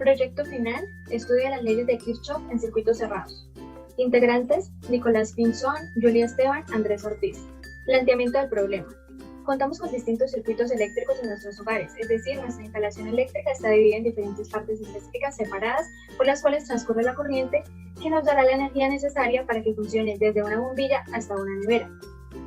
Proyecto final: estudia las leyes de Kirchhoff en circuitos cerrados. Integrantes: Nicolás Pinzón, Julia Esteban, Andrés Ortiz. Planteamiento del problema: contamos con distintos circuitos eléctricos en nuestros hogares, es decir, nuestra instalación eléctrica está dividida en diferentes partes específicas separadas por las cuales transcurre la corriente que nos dará la energía necesaria para que funcione desde una bombilla hasta una nevera.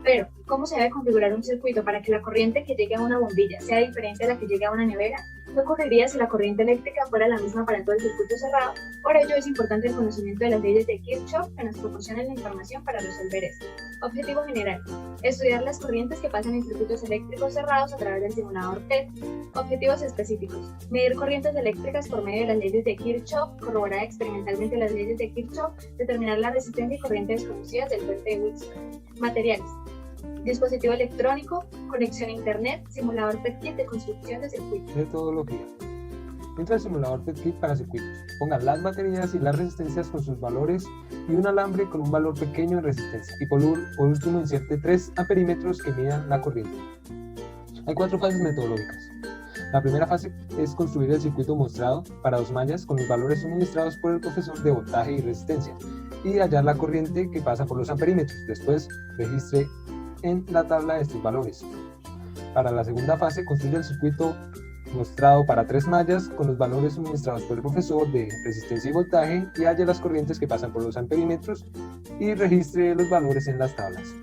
Pero, ¿cómo se debe configurar un circuito para que la corriente que llegue a una bombilla sea diferente a la que llegue a una nevera? ¿Qué ocurriría si la corriente eléctrica fuera la misma para todo el circuito cerrado? Por ello es importante el conocimiento de las leyes de Kirchhoff que nos proporcionan la información para resolver esto. Objetivo general: estudiar las corrientes que pasan en circuitos eléctricos cerrados a través del simulador TED. Objetivos específicos: medir corrientes eléctricas por medio de las leyes de Kirchhoff, corroborar experimentalmente las leyes de Kirchhoff, determinar la resistencia y corriente desconocidas del puente de Wheatstone. Materiales: dispositivo electrónico, conexión a internet, simulador PET-Kit de construcción de circuitos. Metodología. Entra el simulador PET-Kit para circuitos. Ponga las baterías y las resistencias con sus valores y un alambre con un valor pequeño de resistencia. Y por último, inserte 3 amperímetros que midan la corriente. Hay 4 fases metodológicas. La primera fase es construir el circuito mostrado para 2 mallas con los valores suministrados por el profesor de voltaje y resistencia y hallar la corriente que pasa por los amperímetros. Después, registre en la tabla estos valores. Para la segunda fase, construye el circuito mostrado para 3 mallas con los valores suministrados por el profesor de resistencia y voltaje y halle las corrientes que pasan por los amperímetros y registre los valores en las tablas.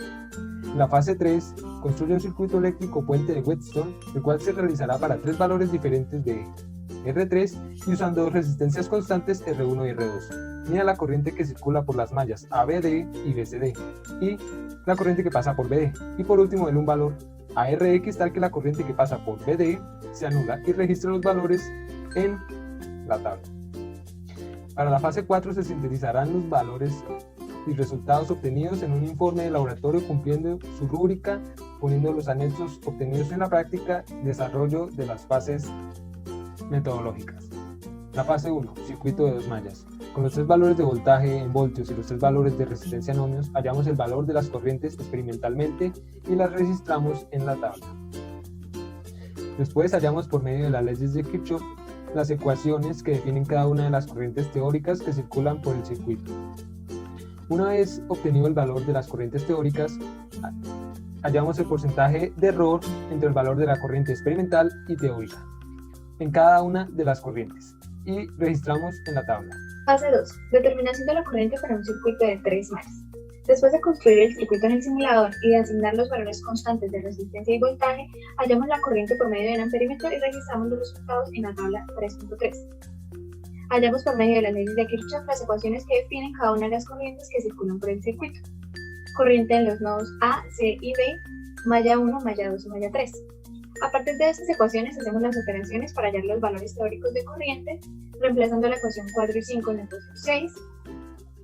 En la fase 3, construye un circuito eléctrico puente de Wheatstone, el cual se realizará para 3 valores diferentes de R3 y usando 2 resistencias constantes R1 y R2. Mida la corriente que circula por las mallas ABD y BCD y la corriente que pasa por BD. Y por último, denle un valor a RX tal que la corriente que pasa por BD se anula y registre los valores en la tabla. Para la fase 4 se sintetizarán los valores y resultados obtenidos en un informe de laboratorio cumpliendo su rúbrica, poniendo los anexos obtenidos en la práctica, desarrollo de las fases metodológicas. La fase 1, circuito de 2 mallas. Con los 3 valores de voltaje en voltios y los 3 valores de resistencia en ohmios, hallamos el valor de las corrientes experimentalmente y las registramos en la tabla. Después hallamos por medio de las leyes de Kirchhoff las ecuaciones que definen cada una de las corrientes teóricas que circulan por el circuito. Una vez obtenido el valor de las corrientes teóricas, hallamos el porcentaje de error entre el valor de la corriente experimental y teórica en cada una de las corrientes y registramos en la tabla. Fase 2. Determinación de la corriente para un circuito de 3 mallas. Después de construir el circuito en el simulador y de asignar los valores constantes de resistencia y voltaje, hallamos la corriente por medio del amperímetro y registramos los resultados en la tabla 3.3. Hallamos por medio de las leyes de Kirchhoff las ecuaciones que definen cada una de las corrientes que circulan por el circuito. Corriente en los nodos A, C y B, malla 1, malla 2 y malla 3. A partir de estas ecuaciones hacemos las operaciones para hallar los valores teóricos de corriente, reemplazando la ecuación 4 y 5 en la ecuación 6,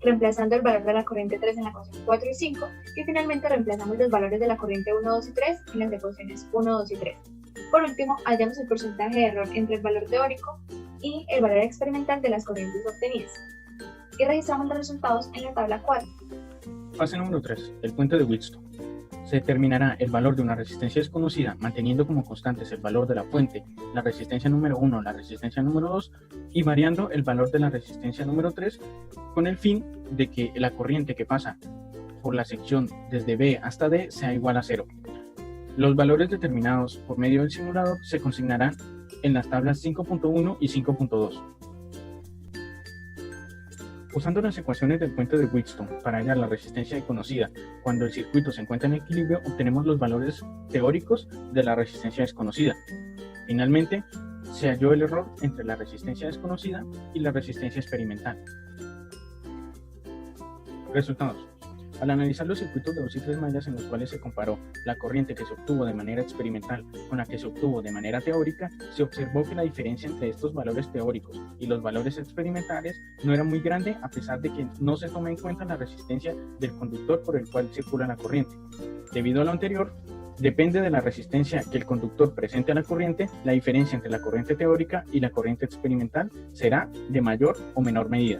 reemplazando el valor de la corriente 3 en la ecuación 4 y 5, y finalmente reemplazamos los valores de la corriente 1, 2 y 3 en las ecuaciones 1, 2 y 3. Por último, hallamos el porcentaje de error entre el valor teórico y el valor experimental de las corrientes obtenidas, y registramos los resultados en la tabla 4. Fase número 3, el puente de Wheatstone. Se determinará el valor de una resistencia desconocida manteniendo como constantes el valor de la fuente, la resistencia número 1, la resistencia número 2 y variando el valor de la resistencia número 3 con el fin de que la corriente que pasa por la sección desde B hasta D sea igual a 0. Los valores determinados por medio del simulador se consignarán en las tablas 5.1 y 5.2. Usando las ecuaciones del puente de Wheatstone para hallar la resistencia desconocida cuando el circuito se encuentra en equilibrio, obtenemos los valores teóricos de la resistencia desconocida. Finalmente, se halló el error entre la resistencia desconocida y la resistencia experimental. Resultados. Al analizar los circuitos de 2 y 3 mallas en los cuales se comparó la corriente que se obtuvo de manera experimental con la que se obtuvo de manera teórica, se observó que la diferencia entre estos valores teóricos y los valores experimentales no era muy grande a pesar de que no se toma en cuenta la resistencia del conductor por el cual circula la corriente. Debido a lo anterior, depende de la resistencia que el conductor presente a la corriente, la diferencia entre la corriente teórica y la corriente experimental será de mayor o menor medida.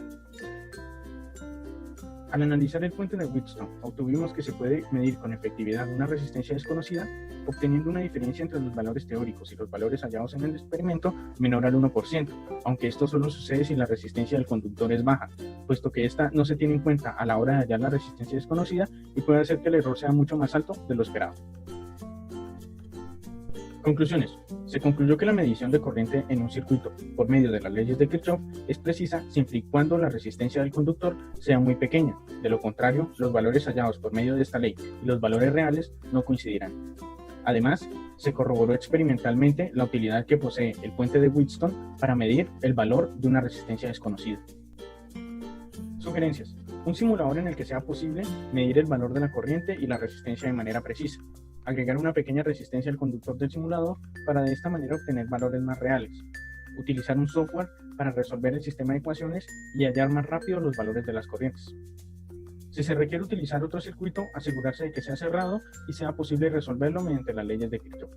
Al analizar el puente de Wheatstone, obtuvimos que se puede medir con efectividad una resistencia desconocida, obteniendo una diferencia entre los valores teóricos y los valores hallados en el experimento menor al 1%, aunque esto solo sucede si la resistencia del conductor es baja, puesto que esta no se tiene en cuenta a la hora de hallar la resistencia desconocida y puede hacer que el error sea mucho más alto de lo esperado. Conclusiones. Se concluyó que la medición de corriente en un circuito por medio de las leyes de Kirchhoff es precisa siempre y cuando la resistencia del conductor sea muy pequeña. De lo contrario, los valores hallados por medio de esta ley y los valores reales no coincidirán. Además, se corroboró experimentalmente la utilidad que posee el puente de Wheatstone para medir el valor de una resistencia desconocida. Sugerencias. Un simulador en el que sea posible medir el valor de la corriente y la resistencia de manera precisa. Agregar una pequeña resistencia al conductor del simulador para de esta manera obtener valores más reales. Utilizar un software para resolver el sistema de ecuaciones y hallar más rápido los valores de las corrientes. Si se requiere utilizar otro circuito, asegurarse de que sea cerrado y sea posible resolverlo mediante las leyes de Kirchhoff.